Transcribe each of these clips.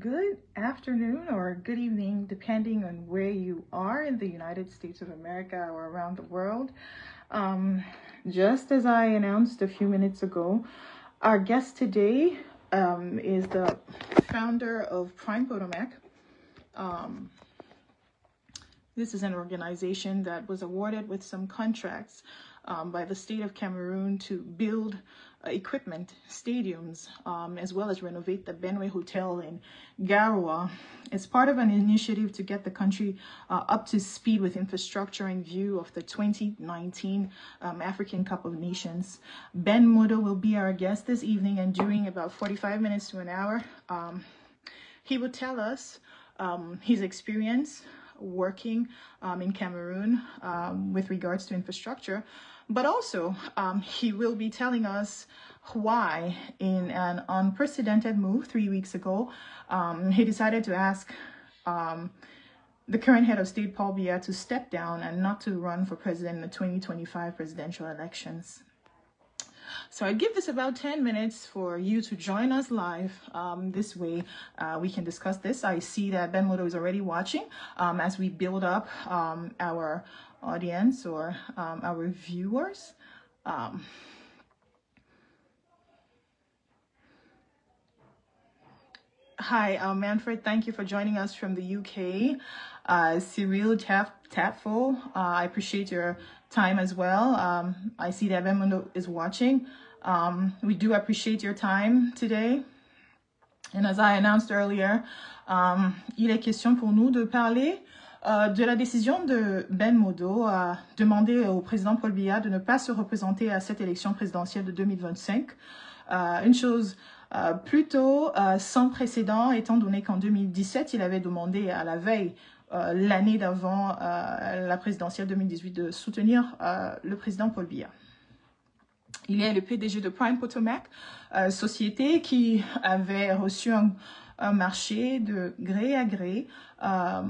good afternoon or good evening, depending on where you are in the United States of America or around the world. Just as I announced a few minutes ago, our guest today is the founder of Prime Potomac. This is an organization that was awarded with some contracts by the state of Cameroon to build equipment, stadiums, as well as renovate the Benway Hotel in Garoua. It's part of an initiative to get the country up to speed with infrastructure in view of the 2019 African Cup of Nations. Ben Modo will be our guest this evening, and during about 45 minutes to an hour, he will tell us his experience working in Cameroon with regards to infrastructure, but also he will be telling us why, in an unprecedented move 3 weeks ago, he decided to ask the current head of state, Paul Biya, to step down and not to run for president in the 2025 presidential elections. So I give this about 10 minutes for you to join us live. This way we can discuss this. I see that Ben Modo is already watching as we build up our audience or our viewers. Hi, Manfred, thank you for joining us from the UK. Cyril Tapful, I appreciate your time as well. I see that Ben Modo is watching. We do appreciate your time today. And as I announced earlier, il est question pour nous de parler de la décision de Ben Modo à demander au président Paul Biya de ne pas se représenter à cette élection présidentielle de 2025. Une chose plutôt sans précédent, étant donné qu'en 2017, il avait demandé à la veille, l'année d'avant la présidentielle 2018, de soutenir le président Paul Biya. Il est le PDG de Prime Potomac, société qui avait reçu un marché de gré à gré à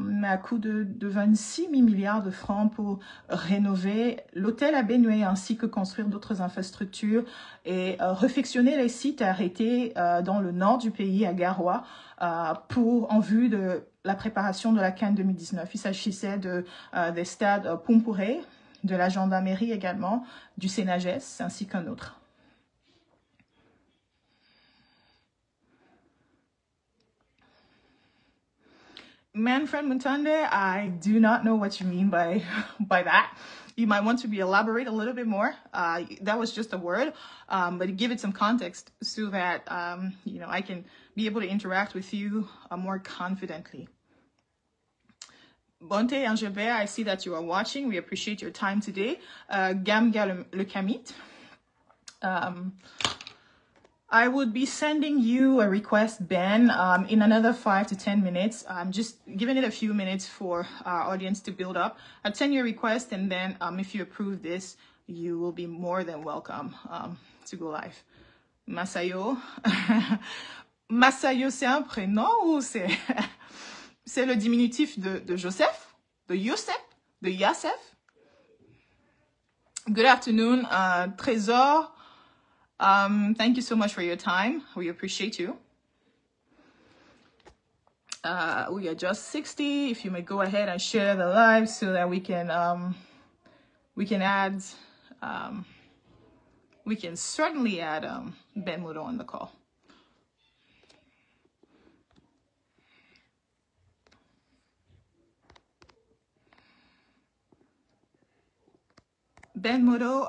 coût de 26 000 milliards de francs pour rénover l'hôtel à Benway ainsi que construire d'autres infrastructures et réfectionner les sites arrêtés dans le nord du pays, à Garoua, en vue de la préparation de la CAN 2019. Il s'agissait des stades Poumpouré, de la gendarmerie également, du Sénagès, ainsi qu'un autre. Manfred Muntande, I do not know what you mean by that. You might want to elaborate a little bit more. That was just a word, but give it some context so that I can be able to interact with you more confidently. Bonte Angebe, I see that you are watching. We appreciate your time today. Gamga Le Kamit. I would be sending you a request, Ben, in another 5 to 10 minutes. I'm just giving it a few minutes for our audience to build up. I'd send you a request, and then if you approve this, you will be more than welcome to go live. Masayo. Masayo, c'est un prénom ou c'est... C'est le diminutif de Joseph, de Youssef, de Yassef. Good afternoon, Trésor. Thank you so much for your time. We appreciate you. We are just 60. If you may go ahead and share the live so that we can certainly add Ben Modo on the call. Ben Modo,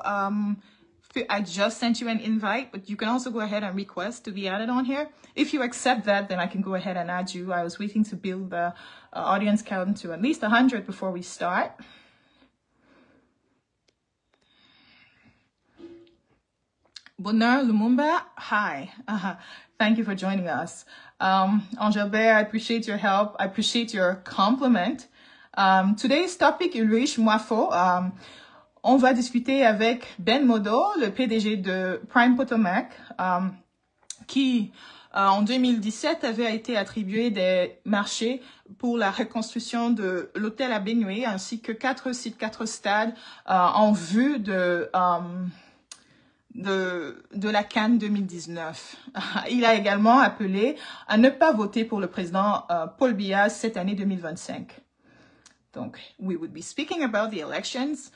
I just sent you an invite, but you can also go ahead and request to be added on here. If you accept that, then I can go ahead and add you. I was waiting to build the audience count to at least 100 before we start. Bonheur Lumumba, hi. Thank you for joining us. Angelbert, I appreciate your help. I appreciate your compliment. Today's topic, Ulrich Mwafo. On va discuter avec Ben Modo, le PDG de Prime Potomac, qui, en 2017, avait été attribué des marchés pour la reconstruction de l'hôtel à Benway, ainsi que 4 stades en vue de de la CAN 2019. Il a également appelé à ne pas voter pour le président Paul Biya cette année 2025. Donc, we would be speaking about the elections,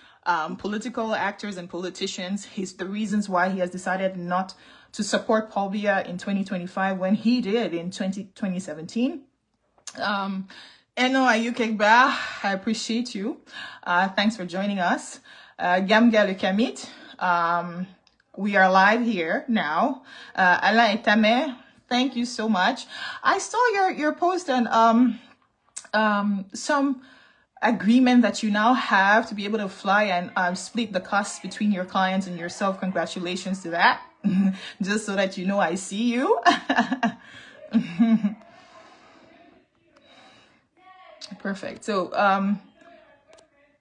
political actors and politicians, the reasons why he has decided not to support Paul Biya in 2025 when he did in 2017. Eno Ayukegba, I appreciate you. Thanks for joining us. Gamga Le Kamit, we are live here now. Alain Etame, thank you so much. I saw your post on some agreement that you now have to be able to fly and split the costs between your clients and yourself. Congratulations to that. Just so that you know I see you. Perfect. So,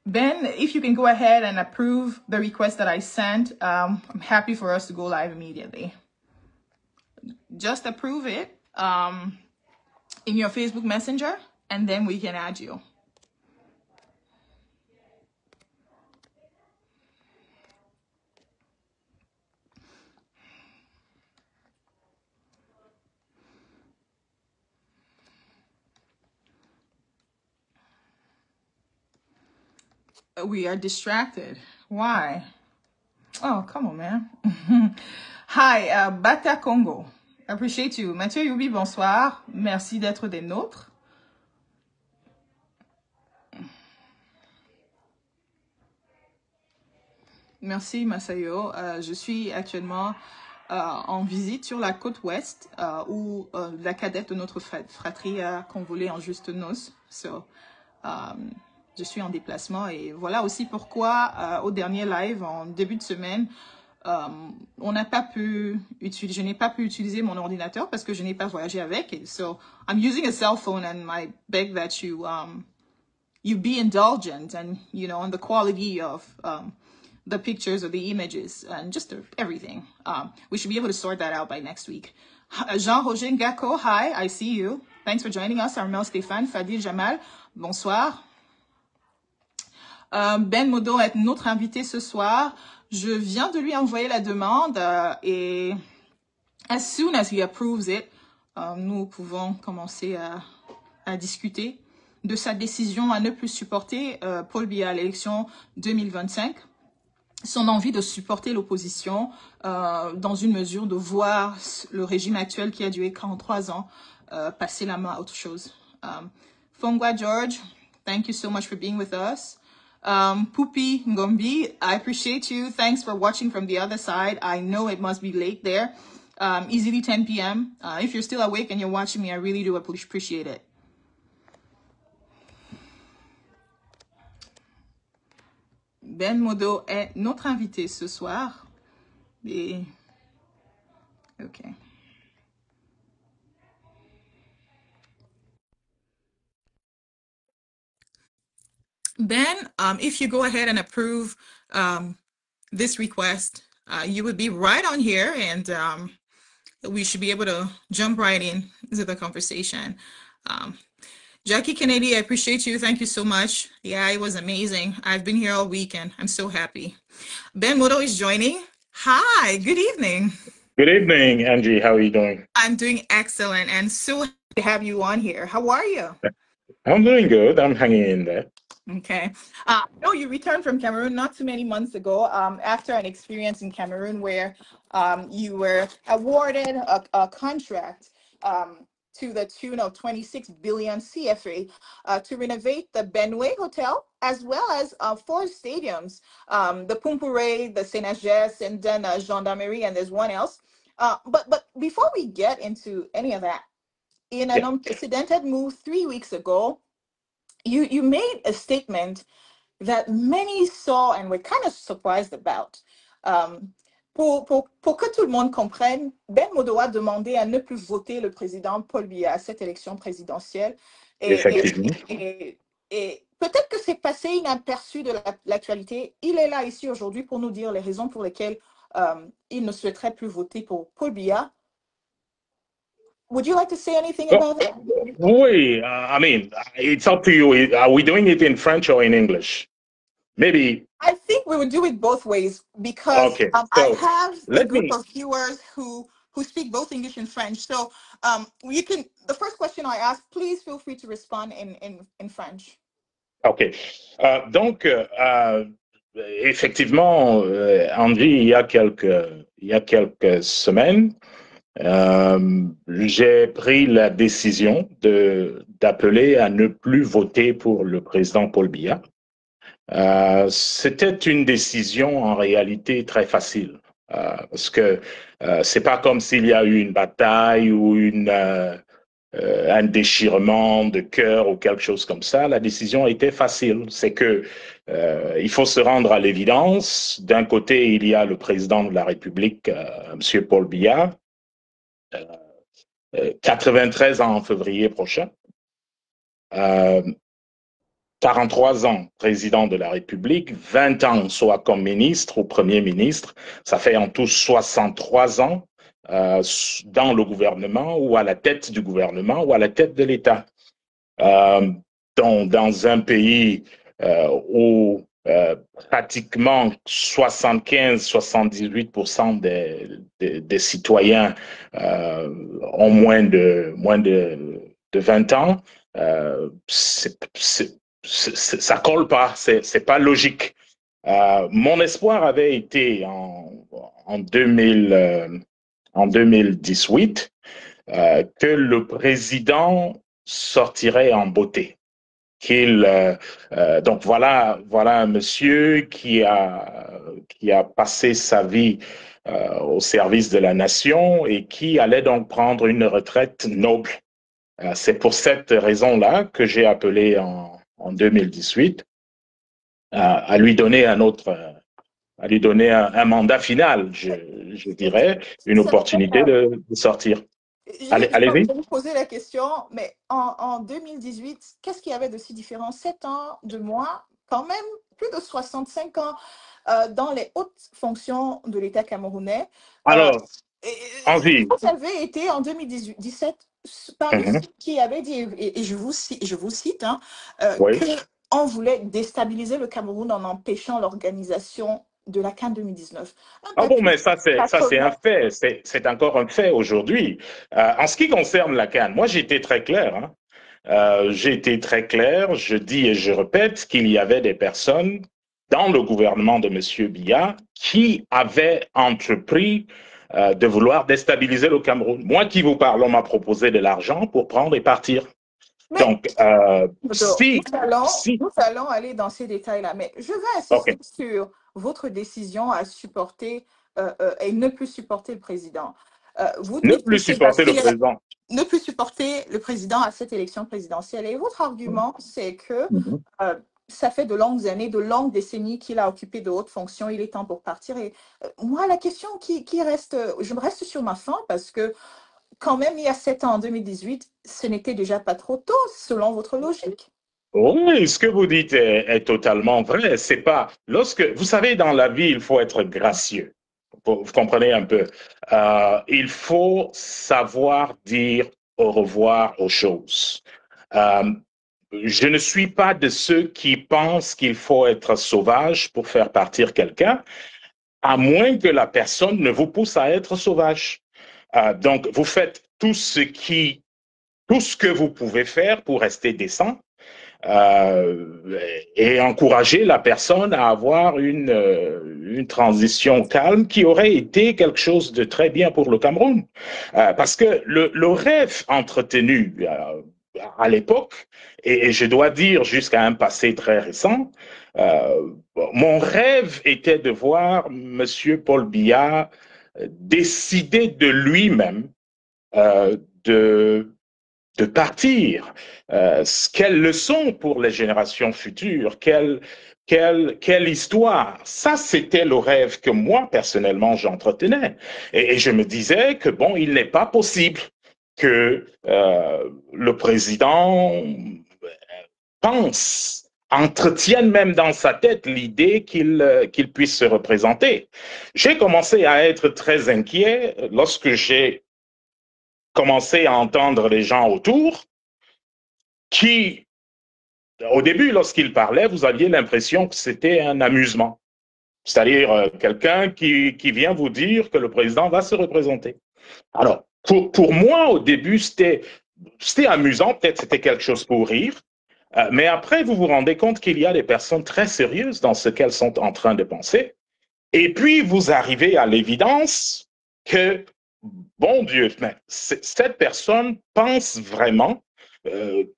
Ben, if you can go ahead and approve the request that I sent, I'm happy for us to go live immediately. Just approve it in your Facebook Messenger, and then we can add you. We are distracted. Why? Oh, come on, man. Hi, Bata Congo. Appreciate you. Mathieu Youbi, bonsoir. Merci d'être des nôtres. Merci, Masayo. Je suis actuellement en visite sur la côte ouest où la cadette de notre fratrie a convolé en juste noces. So, je suis en déplacement et voilà aussi pourquoi au dernier live en début de semaine, je n'ai pas pu utiliser mon ordinateur parce que je n'ai pas voyagé avec. So I'm using a cell phone and I beg that you be indulgent and on the quality of the pictures or the images and just everything. We should be able to sort that out by next week. Jean-Roger Ngako, hi, I see you. Thanks for joining us. Armel Stéphane, Fadil Jamal, bonsoir. Ben Modo est notre invité ce soir. Je viens de lui envoyer la demande et as soon as he approves it, nous pouvons commencer à discuter de sa décision à ne plus supporter Paul Biya à l'élection 2025. Son envie de supporter l'opposition dans une mesure de voir le régime actuel qui a duré 43 ans passer la main à autre chose. Fongwa George, thank you so much for being with us. Pupi Ngombi, I appreciate you. Thanks for watching from the other side. I know it must be late there. Easily 10 p.m. If you're still awake and you're watching me, I really do appreciate it. Ben Modo est notre invité ce soir. Et... OK. Ben, if you go ahead and approve this request, you would be right on here and we should be able to jump right in to the conversation. Jackie Kennedy, I appreciate you. Thank you so much. Yeah, it was amazing. I've been here all week and I'm so happy. Ben Modo is joining. Hi, good evening. Good evening, Angie. How are you doing? I'm doing excellent and so happy to have you on here. How are you? I'm doing good. I'm hanging in there. Okay. I know you returned from Cameroon not too many months ago after an experience in Cameroon where you were awarded a contract to the tune of 26 billion CFA to renovate the Benway Hotel, as well as 4 stadiums, the Pumpure, the Sénagès, and then Gendarmerie, and there's one else. But before we get into any of that, in an unprecedented move 3 weeks ago, you made a statement that many saw and were kind of surprised about. Pour que tout le monde comprenne, Ben Modo a demandé à ne plus voter le président Paul Biya à cette élection présidentielle. Et peut-être que c'est passé inaperçu de l'actualité. Il est là ici aujourd'hui pour nous dire les raisons pour lesquelles il ne souhaiterait plus voter pour Paul Biya. Would you like to say anything about that? Oui, I mean, it's up to you. Are we doing it in French or in English? Maybe I think we would do it both ways because Okay, I so have a let group me. of viewers who speak both English and French. So you can the first question I ask, please feel free to respond in French. OK. Effectivement, Andy, il y a quelques semaines, j'ai pris la décision d'appeler à ne plus voter pour le président Paul Biya. C'était une décision en réalité très facile, parce que c'est pas comme s'il y a eu une bataille ou un déchirement de cœur ou quelque chose comme ça. La décision était facile. C'est que il faut se rendre à l'évidence. D'un côté, il y a le président de la République, M. Paul Biya, 93 ans en février prochain. 43 ans président de la République, 20 ans soit comme ministre ou Premier ministre, ça fait en tout 63 ans dans le gouvernement ou à la tête du gouvernement ou à la tête de l'État. Euh, dans un pays où pratiquement 75-78% des citoyens ont moins de 20 ans, ça colle pas, c'est pas logique. Mon espoir avait été en 2018 que le président sortirait en beauté. Donc voilà un monsieur qui a passé sa vie au service de la nation et qui allait donc prendre une retraite noble. C'est pour cette raison-là que j'ai appelé en 2018 à lui donner à lui donner un mandat final, je dirais, une opportunité de sortir. Je Allez-y. vais vous poser la question, mais en 2018, qu'est-ce qu'il y avait de si différent? 7 ans de moins, quand même plus de 65 ans dans les hautes fonctions de l'État camerounais. Euh, Alors, Henri, vous avez été en 2017 par mhm, qui avait dit, et je vous cite, hein, oui. qu'on voulait déstabiliser le Cameroun en empêchant l'organisation de la CAN 2019. Un Ah bon, papier mais ça c'est un 80. fait, c'est encore un fait aujourd'hui. En ce qui concerne la CAN, moi j'ai été très clair. Hein. J'ai été très clair, je dis et je répète qu'il y avait des personnes dans le gouvernement de M. Biya qui avaient entrepris de vouloir déstabiliser le Cameroun. Moi qui vous parle, on m'a proposé de l'argent pour prendre et partir. Mais Donc, si, nous allons aller dans ces détails-là, mais je vais OK, insister sur votre décision à supporter et ne plus supporter le président. Vous ne dites que plus c'est parce supporter le qu'il est président. ne plus supporter le président à cette élection présidentielle. Et votre argument, c'est que Mhm. euh, ça fait de longues années, de longues décennies qu'il a occupé de hautes fonctions, il est temps pour partir. Et moi, la question qui reste, je me reste sur ma faim parce que quand même, il y a 7 ans, en 2018, ce n'était déjà pas trop tôt, selon votre logique. Oui, ce que vous dites est totalement vrai. C'est pas lorsque vous savez dans la vie, il faut être gracieux. Vous comprenez un peu. Il faut savoir dire au revoir aux choses. Euh, je ne suis pas de ceux qui pensent qu'il faut être sauvage pour faire partir quelqu'un, à moins que la personne ne vous pousse à être sauvage. Donc, vous faites tout ce que vous pouvez faire pour rester décent et encourager la personne à avoir une transition calme qui aurait été quelque chose de très bien pour le Cameroun. Parce que le rêve entretenu à l'époque, et je dois dire jusqu'à un passé très récent, mon rêve était de voir M. Paul Biya décider de lui-même euh, de de partir. Quelle leçon pour les générations futures, quelle histoire. Ça, c'était le rêve que moi, personnellement, j'entretenais. Et je me disais que, bon, il n'est pas possible que le président pense, entretienne même dans sa tête l'idée qu'il puisse se représenter. J'ai commencé à être très inquiet lorsque j'ai commencé à entendre les gens autour qui au début, lorsqu'il parlait, vous aviez l'impression que c'était un amusement. C'est-à-dire quelqu'un qui vient vous dire que le président va se représenter. Alors, pour moi, au début, c'était amusant, peut-être c'était quelque chose pour rire, mais après, vous vous rendez compte qu'il y a des personnes très sérieuses dans ce qu'elles sont en train de penser. Et puis, vous arrivez à l'évidence que, bon Dieu, mais cette personne pense vraiment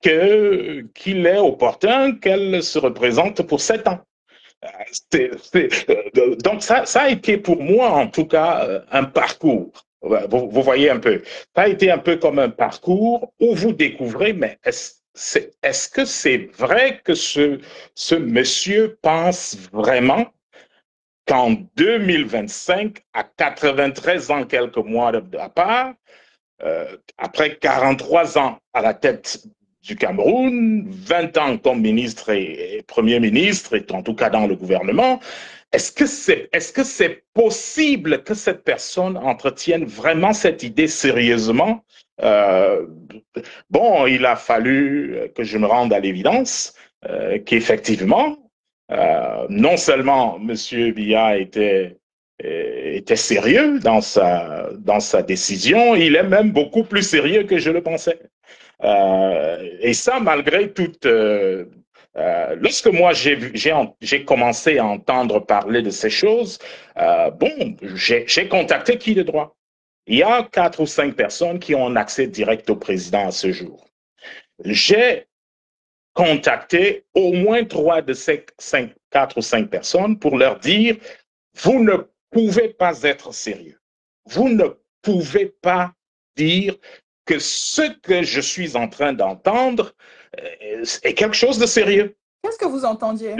qu'il est opportun qu'elle se représente pour 7 ans. Donc, ça a été pour moi, en tout cas, un parcours. Vous voyez un peu. Ça a été un peu comme un parcours où vous découvrez, mais est-ce que c'est vrai que ce monsieur pense vraiment qu'en 2025, à 93 ans, quelques mois de part, après 43 ans à la tête du Cameroun, 20 ans comme ministre et Premier ministre, et en tout cas dans le gouvernement, est-ce que c'est possible que cette personne entretienne vraiment cette idée sérieusement? euh, Bon, il a fallu que je me rende à l'évidence qu'effectivement, non seulement M. Biya était sérieux dans sa décision, il est même beaucoup plus sérieux que je le pensais. Et ça, malgré toute... lorsque moi j'ai commencé à entendre parler de ces choses, bon, j'ai contacté qui de droit? Il y a 4 ou 5 personnes qui ont un accès direct au président à ce jour. J'ai contacté au moins 3 de ces 4 ou 5 personnes pour leur dire, vous ne pouvez pas être sérieux. Vous ne pouvez pas dire que ce que je suis en train d'entendre est quelque chose de sérieux. Qu'est-ce que vous entendiez?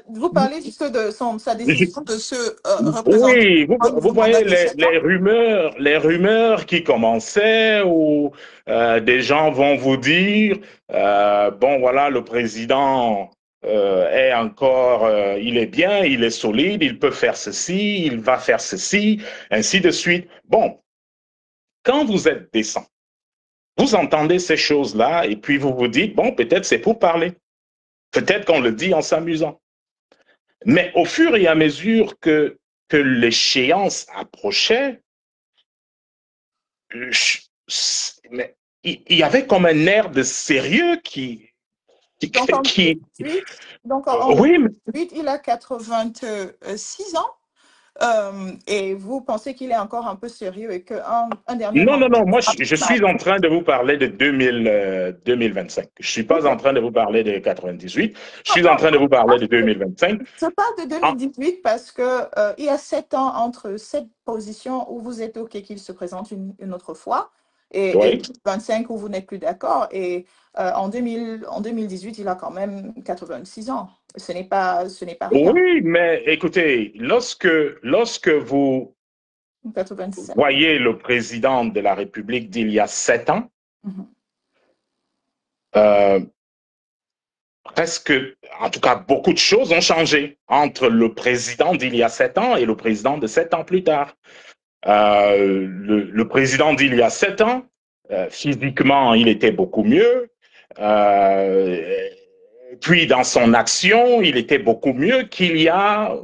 Vous parlez juste de sa décision de se représenter Oui, pour un vous nouveau mandat voyez de 7 ans. les rumeurs qui commençaient où des gens vont vous dire, bon voilà, le président est encore, il est bien, il est solide, il peut faire ceci, il va faire ceci, ainsi de suite. Bon, quand vous êtes décent, vous entendez ces choses-là et puis vous vous dites, bon, peut-être c'est pour parler. Peut-être qu'on le dit en s'amusant. Mais au fur et à mesure que l'échéance approchait, mais il y avait comme un air de sérieux Donc en qui 2018, donc en oui, mais 2018, il a 86 ans. Et vous pensez qu'il est encore un peu sérieux et qu'un dernier non, non, mandat non, moi sera je pas. suis en train de vous parler de 2025. Je suis Oui, pas en train de vous parler de 98, je suis en non, train de vous parler de non, 2025. je parle de Ah, 2018 parce que il y a 7 ans entre cette position où vous êtes OK qu'il se présente une autre fois et oui. 2025 où vous n'êtes plus d'accord. Et en 2018, il a quand même 86 ans. Ce n'est pas rien. Oui, mais écoutez, lorsque vous 87. voyez le président de la République d'il y a 7 ans, Mhm. euh, presque, en tout cas, beaucoup de choses ont changé entre le président d'il y a 7 ans et le président de 7 ans plus tard. Le président d'il y a 7 ans, physiquement, il était beaucoup mieux. Euh, Puis, dans son action, il était beaucoup mieux qu'il y a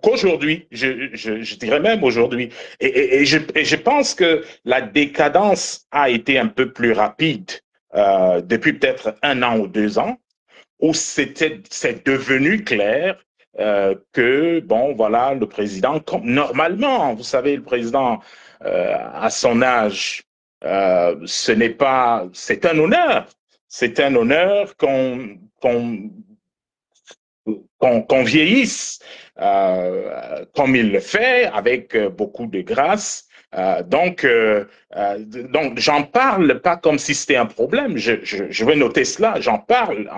qu'aujourd'hui, je dirais même aujourd'hui. Et je pense que la décadence a été un peu plus rapide depuis peut-être 1 an ou 2 ans, où c'est devenu clair que, bon, voilà, le président, comme normalement, vous savez, le président, à son âge, ce n'est pas, c'est un honneur. C'est un honneur qu'on vieillisse comme il le fait, avec beaucoup de grâce. Donc, j'en parle pas comme si c'était un problème. Je veux noter cela. J'en parle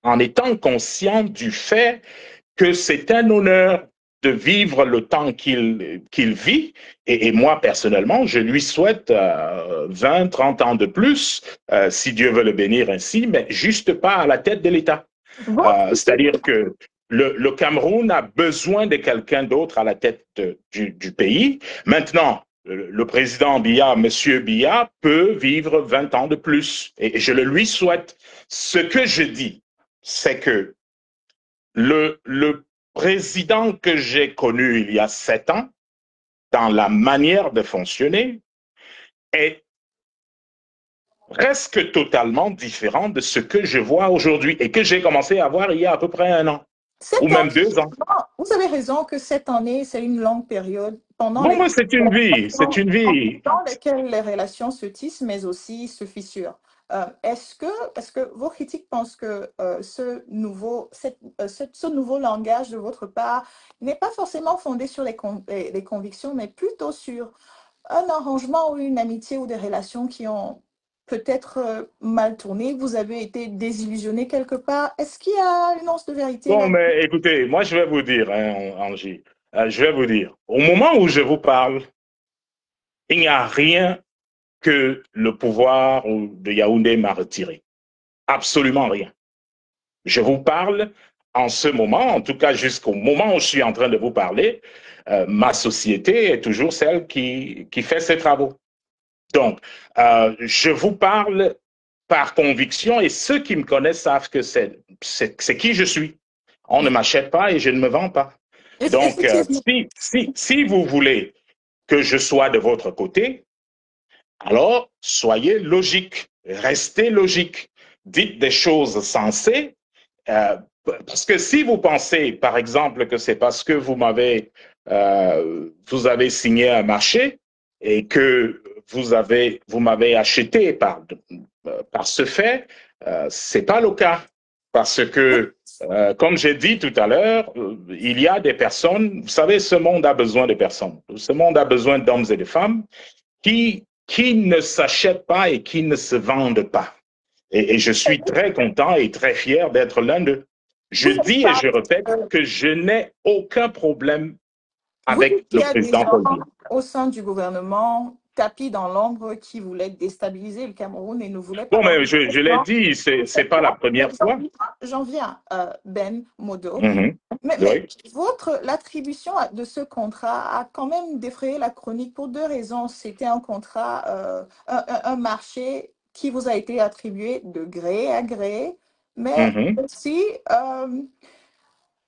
en étant conscient du fait que c'est un honneur de vivre le temps qu'il vit. Et moi, personnellement, je lui souhaite 20, 30 ans de plus, si Dieu veut le bénir ainsi, mais juste pas à la tête de l'État. Bon, C'est-à-dire que le Cameroun a besoin de quelqu'un d'autre à la tête du pays. Maintenant, le président Biya, Monsieur Biya, peut vivre 20 ans de plus. Et je le lui souhaite. Ce que je dis, c'est que le président que j'ai connu il y a 7 ans, dans la manière de fonctionner, est presque totalement différent de ce que je vois aujourd'hui et que j'ai commencé à voir il y a à peu près 1 an, ou même 2 ans. Vous avez raison que cette année, c'est une longue période Bon, moi, c'est une vie, c'est une vie. dans laquelle les relations se tissent, mais aussi se fissurent. Est-ce que vos critiques pensent que ce nouveau langage de votre part n'est pas forcément fondé sur les convictions, mais plutôt sur un arrangement ou une amitié ou des relations qui ont peut-être mal tourné? Vous avez été désillusionné quelque part? Est-ce qu'il y a une once de vérité Bon, là? mais écoutez, moi, je vais vous dire, hein, Angie, je vais vous dire, au moment où je vous parle, il n'y a rien que le pouvoir de Yaoundé m'a retiré. Absolument rien. Je vous parle en ce moment, en tout cas jusqu'au moment où je suis en train de vous parler, ma société est toujours celle qui fait ses travaux. Donc, je vous parle par conviction et ceux qui me connaissent savent que c'est qui je suis. On ne m'achète pas et je ne me vends pas. Donc, Effectivement. si vous voulez que je sois de votre côté, alors soyez logique, restez logique, dites des choses sensées. Parce que si vous pensez, par exemple, que c'est parce que vous avez signé un marché et que vous m'avez acheté par ce fait, c'est pas le cas. Parce que, comme j'ai dit tout à l'heure, il y a des personnes, vous savez, ce monde a besoin de personnes. Ce monde a besoin d'hommes et de femmes qui ne s'achètent pas et qui ne se vendent pas. Et je suis très content et très fier d'être l'un d'eux. Je Vous êtes dis et pas, je répète euh, que je n'ai aucun problème vous dites avec qu'il le y a des président Paul gens Biya. au sein du gouvernement tapis dans l'ombre qui voulaient déstabiliser le Cameroun et ne voulaient pas Bon, voir mais le je l'ai président. dit, c'est pas la première J'en fois. viens, Ben Modo. Mhm. Mais Oui. l'attribution de ce contrat a quand même défrayé la chronique pour deux raisons. C'était un contrat, un marché qui vous a été attribué de gré à gré, mais Mhm. aussi,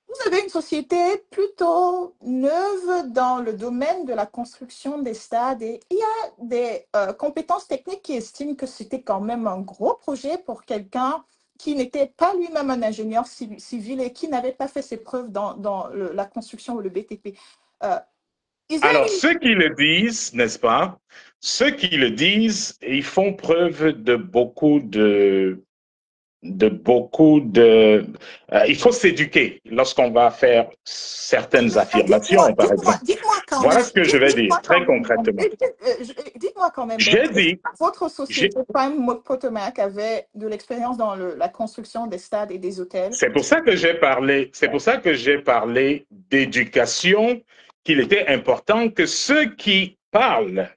vous avez une société plutôt neuve dans le domaine de la construction des stades et il y a des compétences techniques qui estiment que c'était quand même un gros projet pour quelqu'un qui n'était pas lui-même un ingénieur civil et qui n'avait pas fait ses preuves dans la construction ou le BTP. Euh, is there Alors, any- ceux qui le disent, n'est-ce pas, ceux qui le disent, ils font preuve il faut s'éduquer lorsqu'on va faire certaines affirmations, par exemple. Dites-moi quand même, Voilà ce que je vais dire, très concrètement. dites-moi quand même, Ben, J'ai dit, votre j'ai- société Prime Potomac avait de l'expérience dans la construction des stades et des hôtels. c'est pour ça que j'ai parlé d'éducation, qu'il était important que ceux qui parlent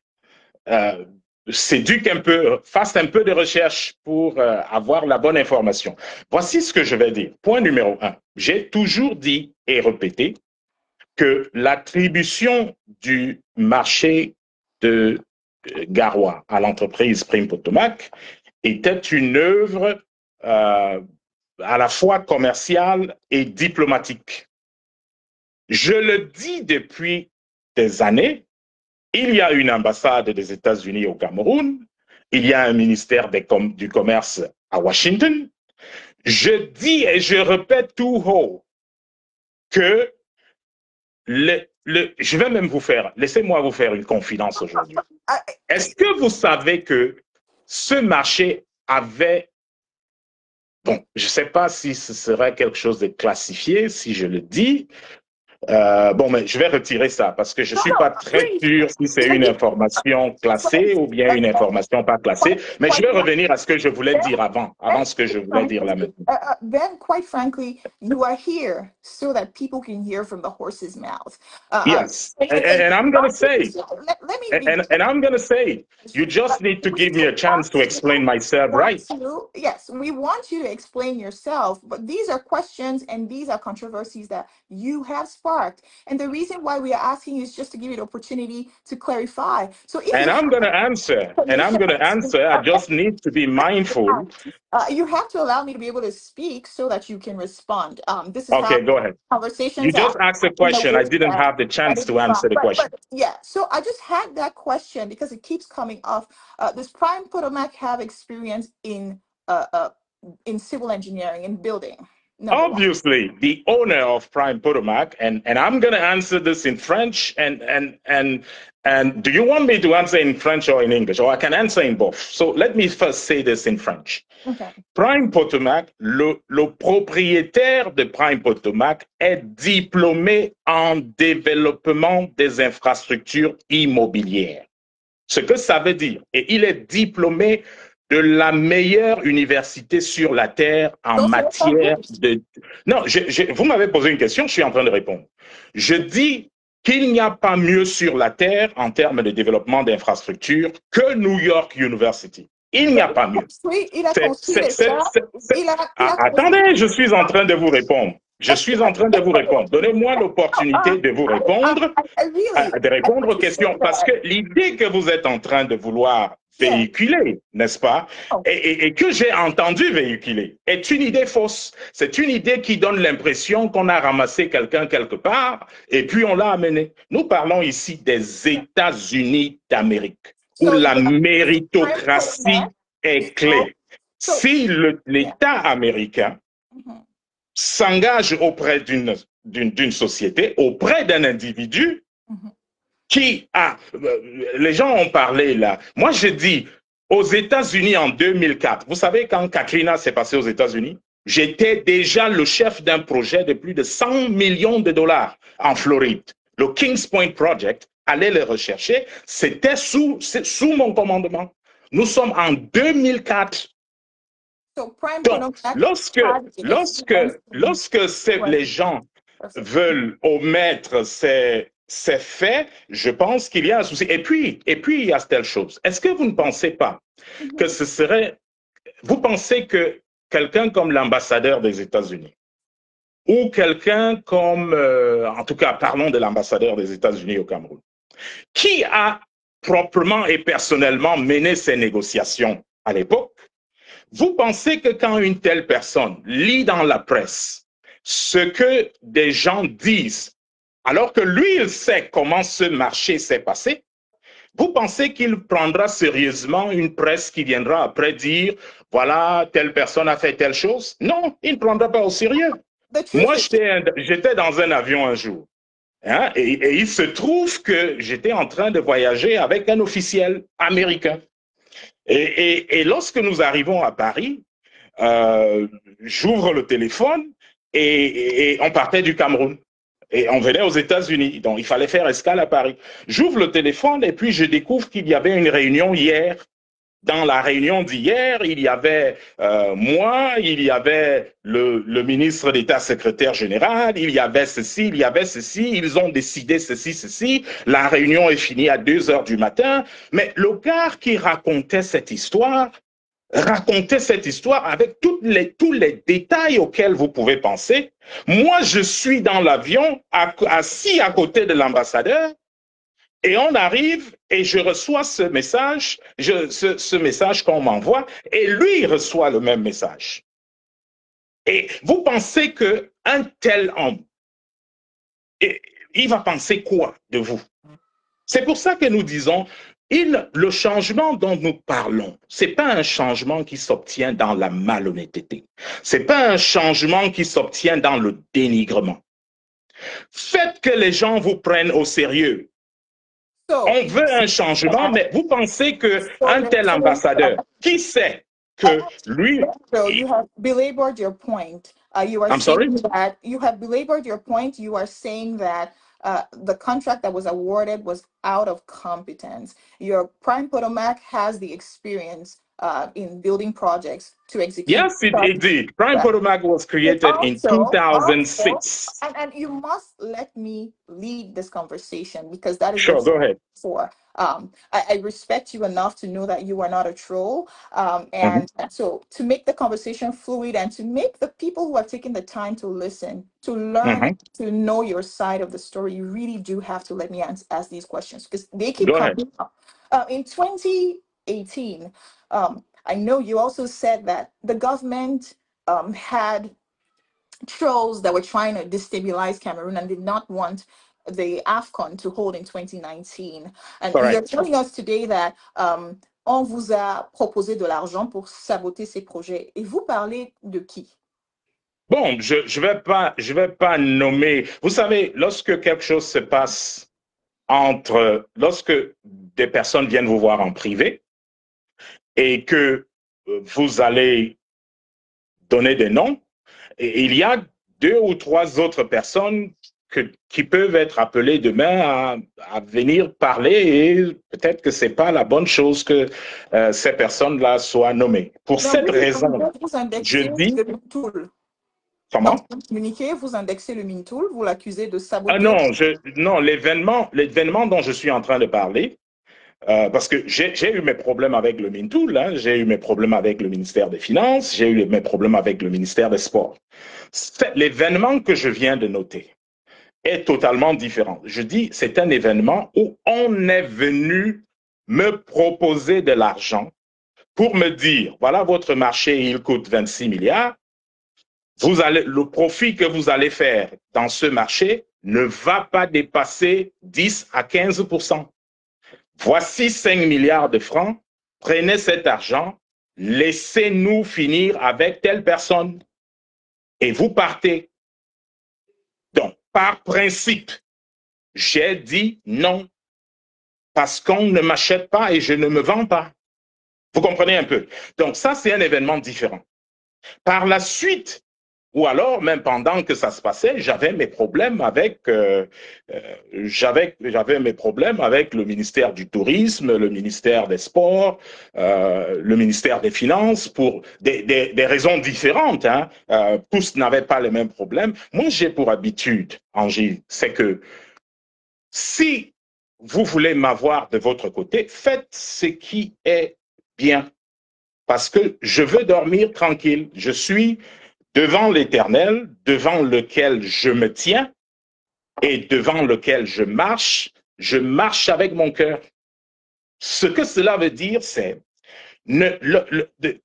euh, s'éduquent un peu, fassent un peu de recherche pour avoir la bonne information. Voici ce que je vais dire. Point numéro 1. J'ai toujours dit et répété que l'attribution du marché de Garoua à l'entreprise Prime Potomac était une œuvre à la fois commerciale et diplomatique. Je le dis depuis des années, il y a une ambassade des États-Unis au Cameroun, il y a un ministère du Commerce à Washington. Je dis et je répète tout haut que je vais même laissez-moi vous faire une confidence aujourd'hui. Ah, Est-ce que vous savez que ce marché avait, bon, je ne sais pas si ce serait quelque chose de classifié, si je le dis, bon, mais je vais retirer ça parce que je ne non, suis non, pas très please. sûr si c'est une information classée ou bien une information pas classée. Mais je vais revenir à ce que je voulais dire avant ce que je voulais dire là maintenant. Ben, quite frankly, you are here so that people can hear from the horse's mouth. Yes, and I'm going to say, Let me be. and I'm going to say, you just need to give me a chance to explain myself right. Yes, we want you to explain yourself, but these are questions and these are controversies that you have sparked. parked. And the reason why we are asking you is just to give you the opportunity to clarify. So if And you I'm have going to answer. And I'm permission, going to answer. I just need to be mindful. you have to allow me to be able to speak so that you can respond. This is how Okay, go ahead. You conversations just are asked a in the question. I didn't wisdom. have the And chance it's to answer the question. but yeah, so I just had that question because it keeps coming off. Does Prime Potomac have experience in civil engineering in building? Number one. Obviously, the owner of Prime Potomac, and I'm going to answer this in French. And do you want me to answer in French or in English? Or I can answer in both. So let me first say this in French. Okay. Prime Potomac, le propriétaire de Prime Potomac est diplômé en développement des infrastructures immobilières. Ce que ça veut dire, et il est diplômé de la meilleure université sur la Terre en matière de... Non, vous m'avez posé une question, je suis en train de répondre. Je dis qu'il n'y a pas mieux sur la Terre en termes de développement d'infrastructures que New York University. Il n'y a pas mieux. Attendez, je suis en train de vous répondre. Je suis en train de vous répondre. Donnez-moi l'opportunité de vous répondre, de répondre aux questions. Parce que l'idée que vous êtes en train de vouloir véhiculer, n'est-ce pas, et que j'ai entendu véhiculer, est une idée fausse. C'est une idée qui donne l'impression qu'on a ramassé quelqu'un quelque part et puis on l'a amené. Nous parlons ici des États-Unis d'Amérique, où la méritocratie est clé. Si l'État américain s'engage auprès d'une société, auprès d'un individu qui a... Les gens ont parlé là. Moi, je dis, aux États-Unis en 2004, vous savez, quand Katrina s'est passée aux États-Unis, j'étais déjà le chef d'un projet de plus de 100 millions de dollars en Floride. Le Kings Point Project, allez le rechercher, c'était sous mon commandement. Nous sommes en 2004. Donc, lorsque les gens veulent omettre ces faits, je pense qu'il y a un souci. Et puis, il y a telle chose. Est-ce que vous ne pensez pas que ce serait... Vous pensez que quelqu'un comme l'ambassadeur des États-Unis ou quelqu'un comme... en tout cas, parlons de l'ambassadeur des États-Unis au Cameroun, qui a proprement et personnellement mené ces négociations à l'époque, vous pensez que quand une telle personne lit dans la presse ce que des gens disent, alors que lui, il sait comment ce marché s'est passé, vous pensez qu'il prendra sérieusement une presse qui viendra après dire, voilà, telle personne a fait telle chose? Non, il ne prendra pas au sérieux. Moi, j'étais dans un avion un jour. Hein, et il se trouve que j'étais en train de voyager avec un officiel américain. Et lorsque nous arrivons à Paris, j'ouvre le téléphone et on partait du Cameroun. Et on venait aux États-Unis, donc il fallait faire escale à Paris. J'ouvre le téléphone et puis je découvre qu'il y avait une réunion hier. Dans la réunion d'hier, il y avait moi, il y avait le ministre d'État secrétaire général, il y avait ceci, il y avait ceci, ils ont décidé ceci, ceci. La réunion est finie à 2 heures du matin. Mais le gars qui racontait cette histoire avec tous les détails auxquels vous pouvez penser. Moi, je suis dans l'avion, assis à côté de l'ambassadeur, et on arrive et je reçois ce message, ce message qu'on m'envoie, et lui il reçoit le même message. Et vous pensez qu'un tel homme, il va penser quoi de vous? C'est pour ça que nous disons, le changement dont nous parlons, ce n'est pas un changement qui s'obtient dans la malhonnêteté. Ce n'est pas un changement qui s'obtient dans le dénigrement. Faites que les gens vous prennent au sérieux. On veut un changement, mais vous pensez qu'un tel ambassadeur, qui sait que lui... So you have belabored your point. You are that you have belabored your point. You are saying that the contract that was awarded was out of competence. Your Prime Potomac has the experience in building projects to execute. Yes, it did. Prime Potomac was created in 2006. And you must let me lead this conversation because that is Sure, what go ahead. for. I respect you enough to know that you are not a troll. Mhm. And so to make the conversation fluid and to make the people who are taking the time to listen, to learn, Mhm. to know your side of the story, you really do have to let me ask these questions because they keep Go ahead. coming up. In 2018, I know you also said that the government had trolls that were trying to destabilize Cameroon and did not want the AFCON to hold in 2019. And you're Correct. telling us today that on vous a proposé de l'argent pour saboter ces projets. Et vous parlez de qui? Bon, je vais pas nommer. Vous savez, lorsque quelque chose se passe lorsque des personnes viennent vous voir en privé et que vous allez donner des noms, et il y a deux ou trois autres personnes qui peuvent être appelées demain à venir parler et peut-être que c'est pas la bonne chose que ces personnes-là soient nommées. Pour Non, cette raison, vous je indexez dis, le MINTOOL. Dans comment? un communiqué, vous indexez le MINTOOL, vous l'accusez de Ah saboter. non, non, l'événement dont je suis en train de parler, parce que j'ai eu mes problèmes avec le Mintoul, hein, j'ai eu mes problèmes avec le ministère des Finances, j'ai eu mes problèmes avec le ministère des Sports. L'événement que je viens de noter est totalement différent. Je dis, c'est un événement où on est venu me proposer de l'argent pour me dire, voilà votre marché, il coûte 26 milliards, le profit que vous allez faire dans ce marché ne va pas dépasser 10 à 15%. Voici 5 milliards de francs, prenez cet argent, laissez-nous finir avec telle personne et vous partez. Donc, par principe, j'ai dit non parce qu'on ne m'achète pas et je ne me vends pas. Vous comprenez un peu? Donc, ça, c'est un événement différent. Par la suite, ou alors, même pendant que ça se passait, j'avais mes problèmes j'avais mes problèmes avec le ministère du Tourisme, le ministère des Sports, le ministère des Finances, pour des raisons différentes. Hein. Tous n'avaient pas les mêmes problèmes. Moi, j'ai pour habitude, Angie, c'est que si vous voulez m'avoir de votre côté, faites ce qui est bien. Parce que je veux dormir tranquille. Je suis devant l'Éternel, devant lequel je me tiens et devant lequel je marche avec mon cœur. Ce que cela veut dire, c'est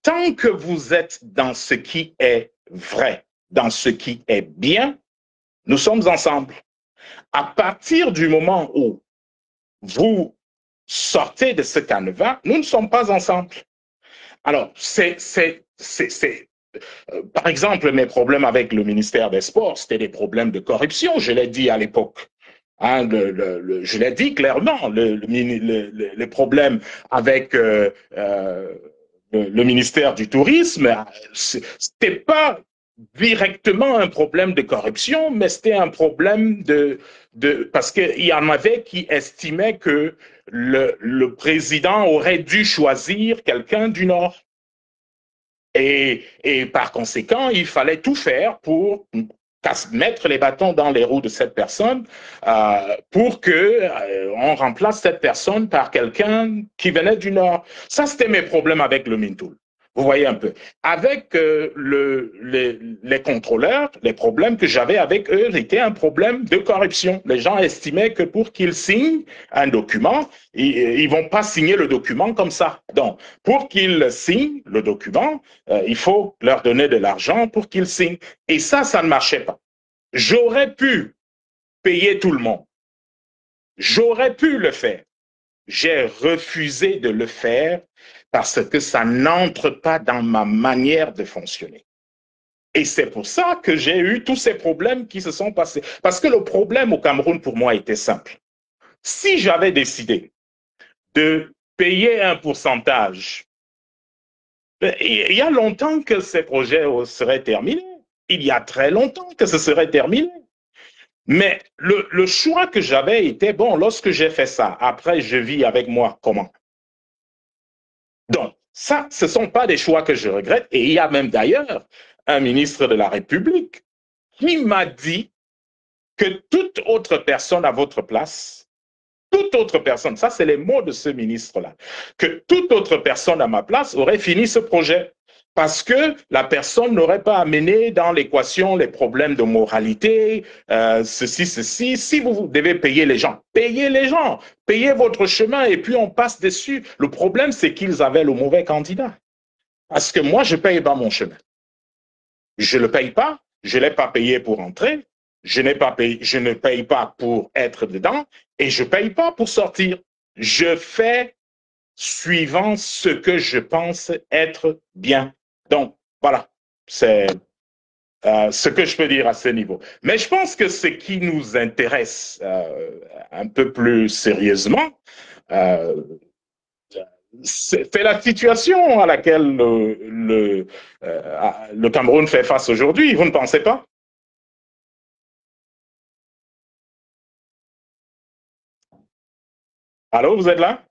tant que vous êtes dans ce qui est vrai, dans ce qui est bien, nous sommes ensemble. À partir du moment où vous sortez de ce canevas, nous ne sommes pas ensemble. Alors, par exemple, mes problèmes avec le ministère des Sports, c'était des problèmes de corruption, je l'ai dit à l'époque. Hein, je l'ai dit clairement, les problèmes avec le ministère du Tourisme, c'était pas directement un problème de corruption, mais c'était un problème parce qu'il y en avait qui estimaient que le président aurait dû choisir quelqu'un du Nord. Et par conséquent, il fallait tout faire pour mettre les bâtons dans les roues de cette personne pour que on remplace cette personne par quelqu'un qui venait du Nord. Ça, c'était mes problèmes avec le Mintoul. Vous voyez un peu. Avec les contrôleurs, les problèmes que j'avais avec eux étaient un problème de corruption. Les gens estimaient que pour qu'ils signent un document, ils vont pas signer le document comme ça. Donc, pour qu'ils signent le document, il faut leur donner de l'argent pour qu'ils signent. Et ça ne marchait pas. J'aurais pu payer tout le monde. J'aurais pu le faire. J'ai refusé de le faire parce que ça n'entre pas dans ma manière de fonctionner. Et c'est pour ça que j'ai eu tous ces problèmes qui se sont passés. Parce que le problème au Cameroun, pour moi, était simple. Si j'avais décidé de payer un pourcentage, il y a longtemps que ces projets seraient terminés. Il y a très longtemps que ce serait terminé. Mais le choix que j'avais était, bon, lorsque j'ai fait ça, après, je vis avec moi comment? Donc, Ça, ce ne sont pas des choix que je regrette. Et il y a même d'ailleurs un ministre de la République qui m'a dit que toute autre personne à votre place, toute autre personne, ça c'est les mots de ce ministre-là, que toute autre personne à ma place aurait fini ce projet. Parce que la personne n'aurait pas amené dans l'équation les problèmes de moralité, ceci, ceci. Si vous devez payer les gens, payez votre chemin et puis on passe dessus. Le problème, c'est qu'ils avaient le mauvais candidat. Parce que moi, je ne paye pas mon chemin. Je ne le paye pas, je ne l'ai pas payé pour entrer, je ne paye pas pour être dedans et je ne paye pas pour sortir. Je fais suivant ce que je pense être bien. Donc, voilà, c'est ce que je peux dire à ce niveau. Mais je pense que ce qui nous intéresse un peu plus sérieusement, euh, c'est la situation à laquelle le Cameroun fait face aujourd'hui. Vous ne pensez pas? Allô, vous êtes là?